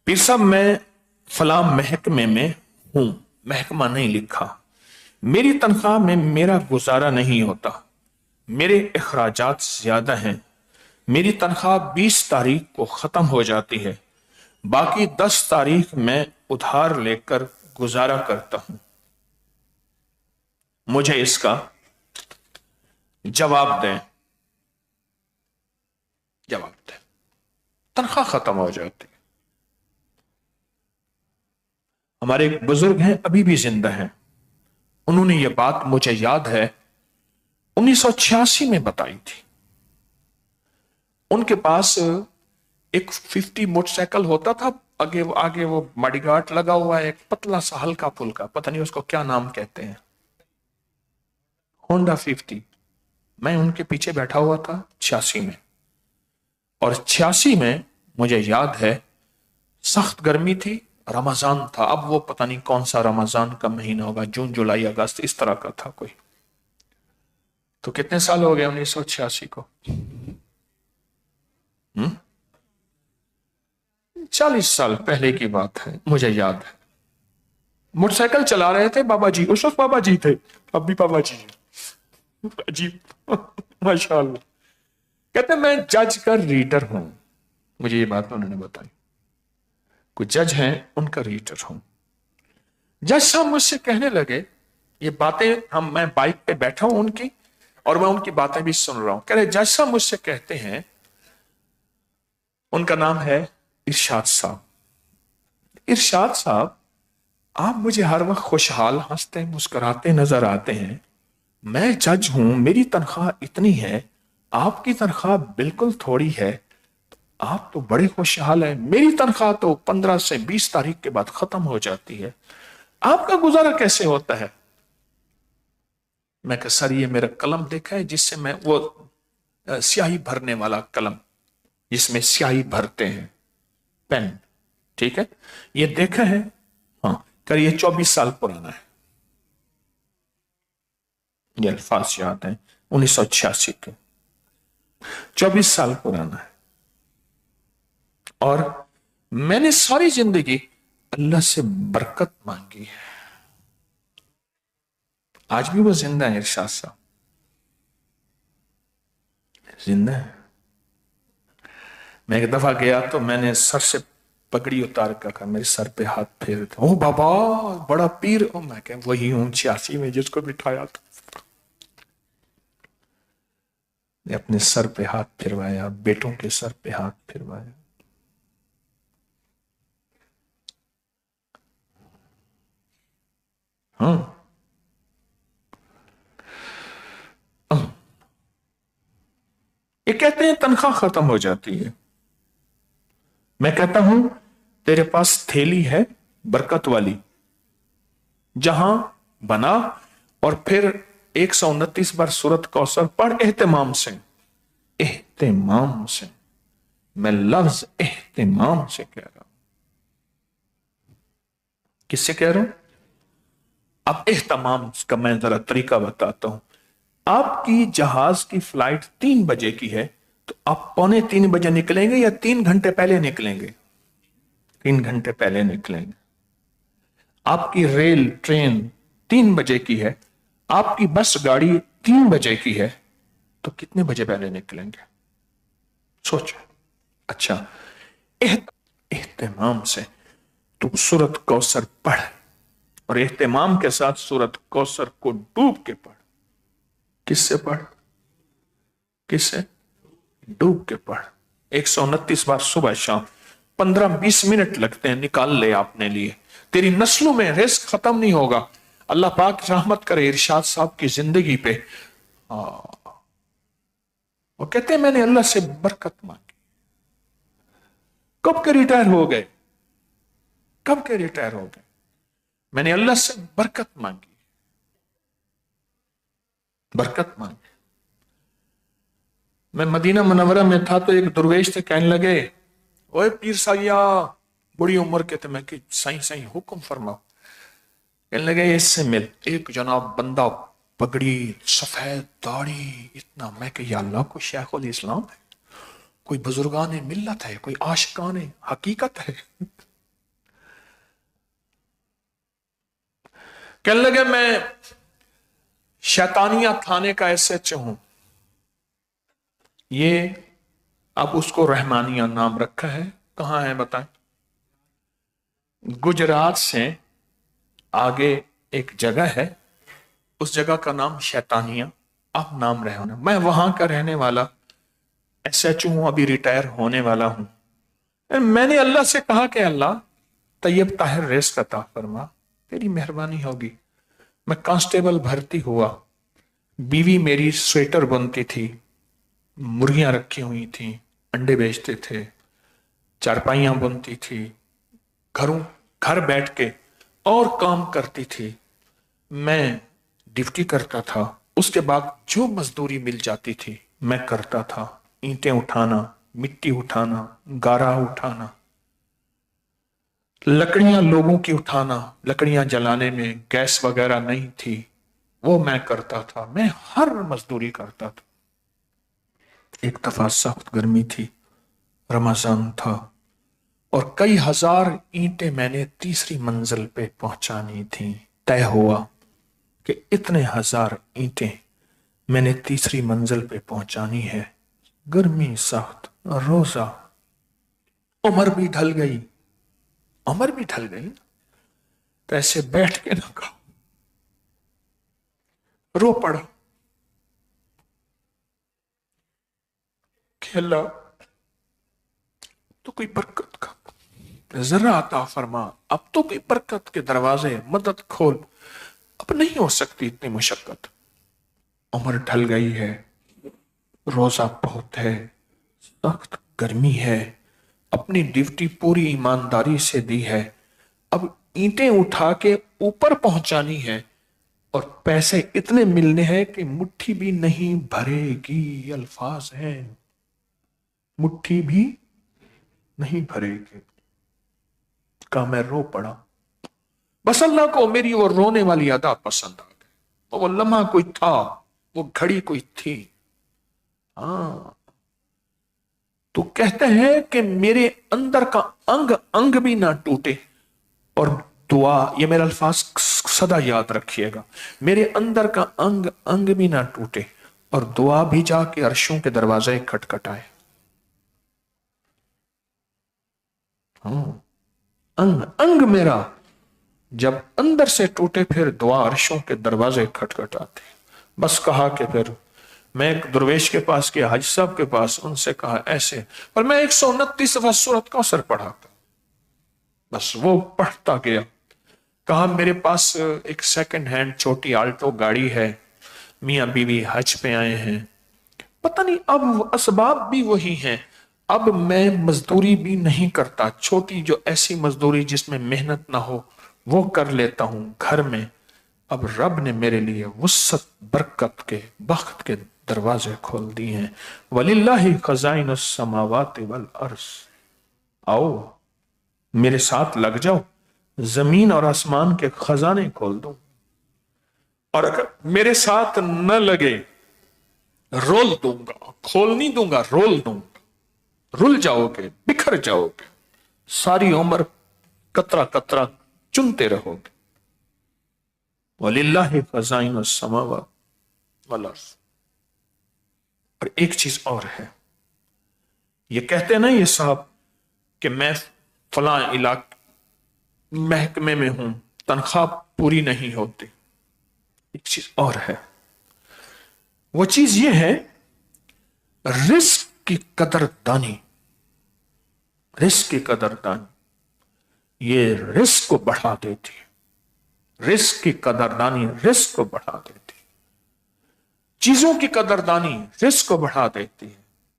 पीर साहब मैं फलां महकमे में हूं, महकमा नहीं लिखा, मेरी तनख्वाह में मेरा गुजारा नहीं होता, मेरे अखराजात ज्यादा हैं, मेरी तनख्वाह 20 तारीख को खत्म हो जाती है, बाकी 10 तारीख मैं उधार लेकर गुजारा करता हूं। मुझे इसका जवाब दें, जवाब दें। तनख्वाह खत्म हो जाती है। हमारे एक बुजुर्ग हैं, अभी भी जिंदा हैं, उन्होंने ये बात मुझे याद है 1986 में बताई थी। उनके पास एक 50 मोटरसाइकिल होता था, आगे वो मडीगार्ड लगा हुआ है, एक पतला सा हल्का फुल्का, पता नहीं उसको क्या नाम कहते हैं, होंडा 50। मैं उनके पीछे बैठा हुआ था 86 में, और 86 में मुझे याद है सख्त गर्मी थी, रमजान था। अब वो पता नहीं कौन सा रमजान का महीना होगा, जून जुलाई अगस्त इस तरह का था कोई। तो कितने साल हो गए 1986 को? 40 साल पहले की बात है, मुझे याद है। मोटरसाइकिल चला रहे थे बाबा जी, उस वक्त बाबा जी थे, अब भी बाबा जी अजीब माशाअल्लाह। कहते मैं जज का रीडर हूं, मुझे ये बात उन्होंने बताई। कुछ जज हैं, उनका रीडर हूं। जज साहब मुझसे कहने लगे ये बातें, मैं बाइक पे बैठा हूं उनकी, और मैं उनकी बातें भी सुन रहा हूं। कह रहे जज साहब मुझसे कहते हैं, उनका नाम है इरशाद साहब, इरशाद साहब आप मुझे हर वक्त खुशहाल हंसते मुस्कुराते नजर आते हैं, मैं जज हूं, मेरी तनख्वाह इतनी है, आपकी तनख्वाह बिल्कुल थोड़ी है, आप तो बड़े खुशहाल हैं, मेरी तनख्वाह तो 15 से 20 तारीख के बाद खत्म हो जाती है, आपका गुजारा कैसे होता है? मैं कहा सर ये मेरा कलम देखा है, जिससे मैं वो स्याही भरने वाला कलम, जिसमें स्याही भरते हैं, पेन, ठीक है, ये देखा है? हाँ। कर ये 24 साल पुराना है, ये अल्फाज याद है 1986 के, 24 साल पुराना है। और मैंने सारी जिंदगी अल्लाह से बरकत मांगी है। आज भी वो जिंदा है, इरशाद साहब जिंदा है। मैं एक दफा गया तो मैंने सर से पगड़ी उतार कर कहा, मेरे सर पे हाथ फेर, ओ बाबा बड़ा पीर, ओ मैं कह वही हूं 86 में जिसको बिठाया था। अपने सर पे हाथ फिरवाया, बेटों के सर पे हाथ फिरवाया। हाँ, ये कहते हैं तनख्वाह खत्म हो जाती है। मैं कहता हूं तेरे पास थैली है बरकत वाली, जहां बना और फिर 129 बार सूरत कौसर पढ़ एहतमाम से, एहतमाम से, मैं लफ्ज एहतमाम से कह रहा हूं। किससे कह रहा हूं? अब एहतमाम का मैं जरा तरीका बताता हूं। आपकी जहाज की फ्लाइट 3 बजे की है, तो आप 2:45 बजे निकलेंगे या 3 घंटे पहले निकलेंगे? 3 घंटे पहले निकलेंगे। आपकी रेल ट्रेन 3 बजे की है, आपकी बस गाड़ी 3 बजे की है, तो कितने बजे पहले निकलेंगे? सोचो। अच्छा, एहतमाम से तू सूरत कौसर पढ़, और एहतमाम के साथ सूरत कौसर को डूब के पढ़। किससे पढ़? किससे? डूब के पढ़। 129 बार सुबह शाम, 15-20 मिनट लगते हैं, निकाल ले अपने लिए। तेरी नस्लों में रिस्क खत्म नहीं होगा। अल्लाह पाक रहमत करे इरशाद साहब की जिंदगी पे। वो कहते हैं मैंने अल्लाह से बरकत मांगी। कब के रिटायर हो गए? कब के रिटायर हो गए? मैंने अल्लाह से बरकत मांगी, बरकत मांगी। मैं मदीना मुनव्वरा में था तो एक दुर्वेश थे, कहने लगे ओए पीर साहिया, बड़ी उम्र के थे। मैं कि सही सही हुक्म फरमाओ। कहने लगे इससे मिल। एक जनाब बंदा, पगड़ी, सफेद दाढ़ी, इतना। मैं कि या अल्लाह को शेखुल इस्लाम है, कोई बुजुर्गान मिल्लत है, कोई आशिकान हकीकत है। कहने लगे मैं शैतानिया थाने का एसएचओ हूं। ये अब उसको रहमानिया नाम रखा है। कहां है बताएं? गुजरात से आगे एक जगह है, उस जगह का नाम शैतानिया। अब नाम रहे होना, मैं वहां का रहने वाला एसएचओ हूं, अभी रिटायर होने वाला हूं। मैंने अल्लाह से कहा कि अल्लाह तैयब ताहिर रिज़्क़ अता फरमा, तेरी मेहरबानी होगी। मैं कांस्टेबल भर्ती हुआ, बीवी मेरी स्वेटर बुनती थी, मुर्गियां रखी हुई थी, अंडे बेचते थे, चारपाइयां बुनती थी, घर बैठ के और काम करती थी। मैं ड्यूटी करता था, उसके बाद जो मजदूरी मिल जाती थी मैं करता था। ईंटें उठाना, मिट्टी उठाना, गारा उठाना, लकड़ियां लोगों की उठाना, लकड़ियां जलाने में गैस वगैरह नहीं थी, वो मैं करता था। मैं हर मजदूरी करता था। एक दफा सख्त गर्मी थी, रमजान था, और कई हजार ईंटें मैंने तीसरी मंजिल पे पहुंचानी थी। तय हुआ कि इतने हजार ईंटें मैंने तीसरी मंजिल पे पहुंचानी है। गर्मी सख्त, रोजा, उम्र भी ढल गई, उम्र भी ढल गई। तो ऐसे बैठ के ना कहा, रो पड़ा कि अल्लाह तो कोई बरकत का जरा अता फरमा, अब तो कोई बरकत के दरवाजे, मदद खोल। अब नहीं हो सकती इतनी मुशक्कत, उम्र ढल गई है, रोजा बहुत है, सख्त गर्मी है, अपनी ड्यूटी पूरी ईमानदारी से दी है, अब ईंटें उठा के ऊपर पहुंचानी है और पैसे इतने मिलने हैं कि मुट्ठी भी नहीं भरेगी। अल्फाज हैं, मुट्ठी भी नहीं भरेगी। का मैं रो पड़ा। बस अल्लाह को मेरी वो रोने वाली अदा पसंद आ गई। वो लम्हा कोई था, वो घड़ी कोई थी। हाँ, तो कहते हैं कि मेरे अंदर का अंग अंग भी ना टूटे, और दुआ, ये मेरा अल्फाज सदा याद रखिएगा, मेरे अंदर का अंग अंग भी ना टूटे और दुआ भी जाके अर्शों के दरवाजे खटखटाए। अंग अंग मेरा जब अंदर से टूटे, फिर दुआ अर्शों के दरवाजे खटखटाते। बस कहा कि फिर मैं एक दुर्वेश के पास गया, हाजी साहब के पास, उनसे कहा ऐसे, और मैं 129 दफा सूरत कौसर पढ़ा था। बस वो पढ़ता गया। कहा मेरे पास एक सेकंड हैंड छोटी आल्टो गाड़ी है, मियां बीवी हज पे आए हैं, पता नहीं अब असबाब भी वही हैं, अब मैं मजदूरी भी नहीं करता, छोटी जो ऐसी मजदूरी जिसमें मेहनत ना हो वो कर लेता हूं घर में। अब रब ने मेरे लिए वुसअत, बरकत के, बख्त के दरवाजे खोल दिए हैं। वलिल्लाहि खज़ाइनुस समावाति वल अर्ज़। आओ मेरे साथ लग जाओ, जमीन और आसमान के खजाने खोल दूं। और अगर मेरे साथ न लगे, रोल दूंगा, खोल नहीं दूंगा, रोल दूंगा। रुल जाओगे, बिखर जाओगे, सारी उम्र कतरा कतरा चुनते रहोगे। वलिल्लाहि खज़ाइनुस समावाति वल अर्ज़। और एक चीज और है, ये कहते हैं ना ये साहब कि मैं फलां इलाके महकमे में हूं, तनख्वाह पूरी नहीं होती। एक चीज और है, वो चीज ये है रिस्क की कदरदानी। रिस्क की कदरदानी ये रिस्क को बढ़ा देती है। रिस्क की कदरदानी रिस्क को बढ़ा देती है। चीजों की कदरदानी रिस्क को बढ़ा देती है।